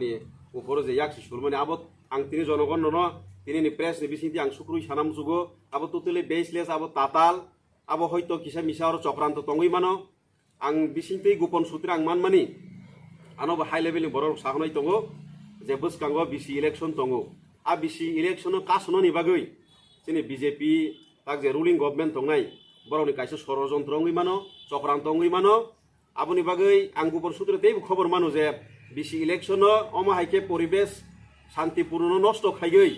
ni upor je yak sul mani abo ang tini jonogon no tini ni press ni bisinti ang sukrui sanam jugo abo totally baseless abo tatal abo hoyto kisa misa or chokranto tongui mano ang bisinti gopon sutra ang manmani ano ba high level ni borok sahnai tongo je buskango bisi election tongo a bisi election kasono ni bagoi tini BJP tak je ruling government tongnai borok ni kaisa sorojontro ngui mano chokranto ngui mano aboni bagoi ang gopon sutra tei khobor mano je bisi election oma haike poribesh শান্তিপূর্ণ নষ্ট খাইগৈ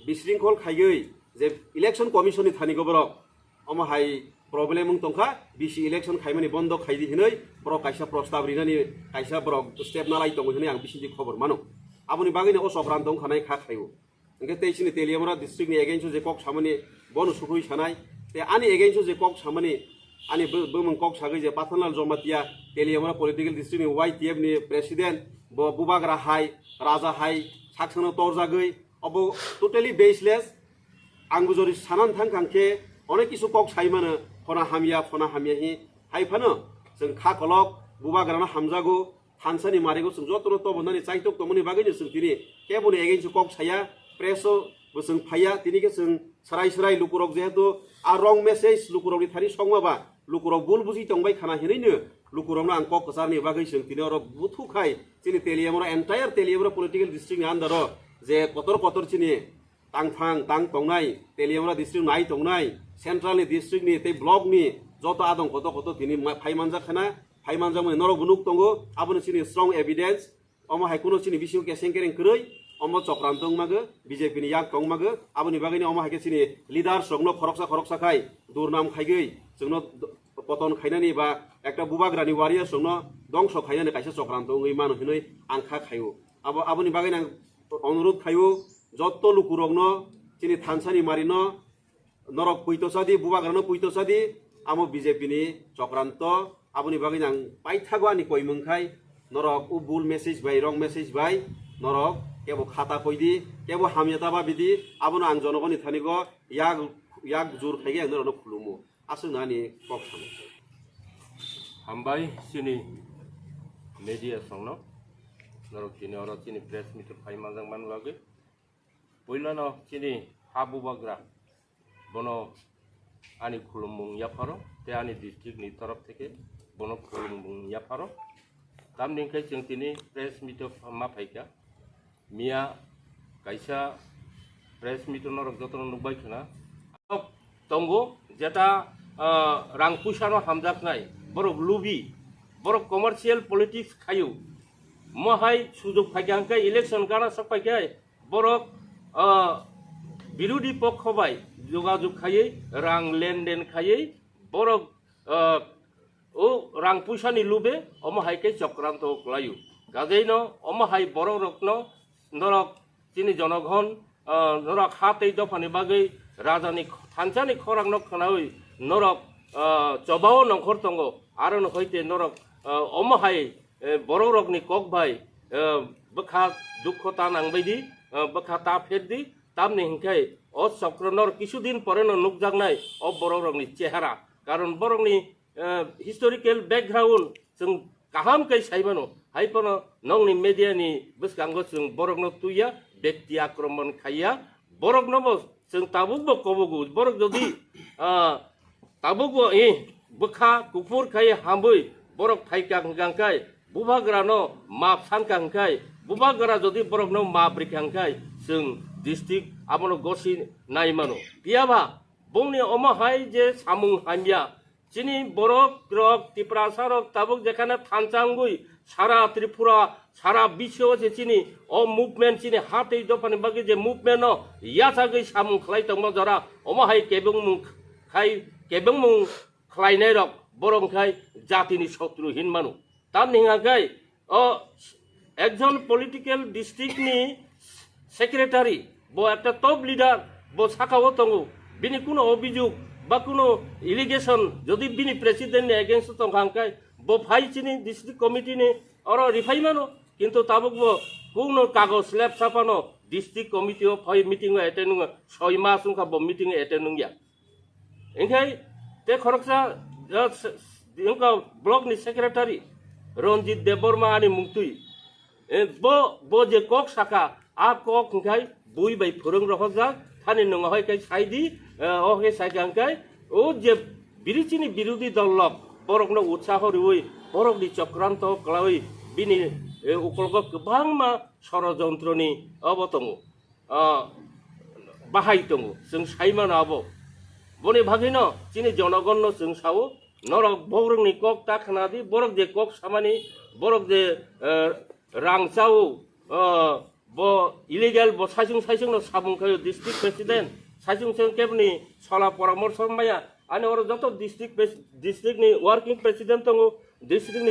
বিশৃঙ্খল খাইগৈ যে election commission ni thani goborok omo hai problem ung tongkha bisi election khaimani bondo khaidi hinoi borok kaisa prostab rinani kaisa borok step nalai tongo hinoi ang bisindi khobor mano aboni bagini o sokran tong khanai kha khayo engke teisini teliamra district ni against je kok samani bonu sukui sanai te ani against je kok samani ani bumung kok sagai je pathanal jomatia teliamra political district ni YTF ni president bubagra hai raja hai saksono torjagoi obo totally baseless angbujori sanan thangkangke onek kisu kok saimano phona hamia hi haifano जों खा खलक बुबाग्राना हामजागो हानसानि मारिगो जों जतनो तो बननानि चाइटक तमनि बागैनो जों तिनि केबोनि against कक साया प्रेसो बोसों फाया तिनिके जों सराय लुकुरक जेहेतु आ रंग मेसेज लुकुरकनि थारि संमाबा लुकुरक बुल बुजि तंबाय खाना हिरैनो लुकुरकनो आं कक कसारनि बागै जों तिनि अर बुथुखाय तिनि तेलियामरा एन्टायर तेलियामरा पलिटिकल डिस्ट्रिक्टनि आन्दार जे कतर तिनि तांथां तां तंनाय तेलियामरा डिस्ट्रिक्ट नाय तंनाय सेन्ट्रलनि डिस्ट्रिक्टनि ते ब्लकनि जत आदं कत तिनि फाइमानजाखाना फाइमानजामो नरक बुनुक तंगो आबोनो सिनि स्ट्रं एभिडेन्स अमो हाइकुनो सिनि बिसिउ केसें केरें करै अमो चक्रान्तों मागो बीजेपी नि याक तंग मागो आबोनि बागैनि अमो हाइके सिनि लिडार संनो खरकसा खाय दुरनाम खायगै जोंनो पतन खायनानि बा एकटा बुबाग्रानि वारियर संनो दंस खायनानि कायसे चक्रान्तों यै मानो हिनै आंखा खायो आबोनि बागैनि आं अनुरोध खायो जत्त लुकुरकनो सिनि थानसानि मारिनो नरक पुइतसादि बुबाग्रानो पुइतसादि आमो बीजेपी नि चक्रांत आबोनि बागै आं पाइथागवानि कयमंखाय नरक उ बुल मेसेज बाय रंग मेसेज बाय नरक केबो खाता कइदि केबो हामियाताबा बिदि आबोनो आं जनगनि थानिगो याग जुर खायगे आं नरनो खुलुमो आसो नानि कक्सन हामबाय सिनि मीडिया संनो नरक सिनि अर सिनि प्रेस मिट फाइमाजों मान बागै पहिलानो सिनि हाबुबाग्रा बनो आनी खुलुमबुं याफारो ते आनी डिस्ट्रिक्ट नि तरफ थेके बनो खुलुमबुं याफारो ताम निंखाय जों तिनि प्रेस मिट मा फाइका मिया कायसा प्रेस मिट नरक जतन नुबाय खना तंगो जेटा रां पुसानो हामजाखनाय बरक लुबि बरक कमार्शियल पलिटिक्स खायु महाय सुजुग फाइकांखाय इलेक्शन गाना सफाइखाय बरक বিরোধী পক্ষ বাই যোগাযোগ খাইয়ে রাং লেনদেন খাইয়ে বরক ও রাং পয়সানি লুবে অমহাইকে চক্রান্ত লায়ু গাজেইন অমহাই বড় রত্ন নরক তিনি জনগণ নরক হাতেই দফানি বাগৈ রাজানি থানসানি খরাং নখানাই নরক চবাও নখর তঙ্গ আর হইতে নরক অমহাই বড় রকনি কক ভাই বখা দুঃখতা নাংবাयदि बखा ता फेरदि तामनि हिंखाय अ चक्रनर किछुदिन परेनो नुकजांनाय अ बरकनि चेहरा कारण बरकनि हिस्टोरिकल बैकग्राउंड जों काहामकै साइबानो हाइपनो नंनि मीडियानि बसकांगो जों बरकनो तुया व्यक्ति आक्रमण खाया बरकनबो जों ताबुकबो कबगु बरक जदि ताबुकबो बखा कुफुर खाय हामै बरक फाइका गांखाय बुबाग्रानो माप सानखांखाय बुबाग्रा जदि बरकनो माब्रिखांखाय जों डिस्ट्रिक्ट आबनो गसि नायमानो बियाबा बुंनि अमहाय जे सामुं हामिया जिनि बरक रक तिप्रासारक ताबुक जेखाने थानचांगुई सारा त्रिपुरा सारा विश्व जे चिनि अ मुभमेंट चिनि हातै दफानि बागै जे मुभमेंट यासागै सामुं खलाय तंबा जरा अमहाय केबंमुं खलायनाय रक बरंखाय जातिनि शत्रु हिनमानु तार निहागाय একজন পলিটিক্যাল ডিস্ট্রিক্টনি সেক্রেটারি বো একটা টপ লিডার বো সাকাও তঙ্গু বিনি কোনো অভিযোগ বা কোনো ইলিগেশন যদি বিনি প্রেসিডেন্ট এগেইনস্ট তংখাংকাই বো ফাইচিনি ডিস্ট্রিক্ট কমিটিনি অর রিফাইমানো কিন্তু তাবুক বো কোনো কাগজ স্ল্যাব ছাপানো ডিস্ট্রিক্ট কমিটিও ফাই মিটিং এটেন্ড 6 মাস উনকা বো মিটিং এটেন্ড নুয়া এংখাই তে খরকसा उनका ब्लॉक नि सेक्रेटारि रंजित देबबर्मा आनी मुंगतुई bo je kok saka a kok kai bui bai phurung rohja thani nong hoi kai saidi o ke sai kai o je birichini birudi dollok borok no utsaho riui borok di চক্রান্ত klai bini ukolgo kebang ma ষড়যন্ত্রনি অবতঙ্গ বাহাই দङ जों साइमान आबो बने भागिनो चिनि जनगण जों सावो नरक बरकनि कक ताखनादि बरक जे कक सामानि बरक जे रां चावो ब इलिगेल ब साइजों साइजों साबुंखौ डिस्ट्रिक्ट प्रेसिडेंट साइजों जों केबनि सला परामर्श माया आने और जत डिस्ट्रिक्टनि वर्किं प्रेसिडेंट दङ डिस्ट्रिक्टनि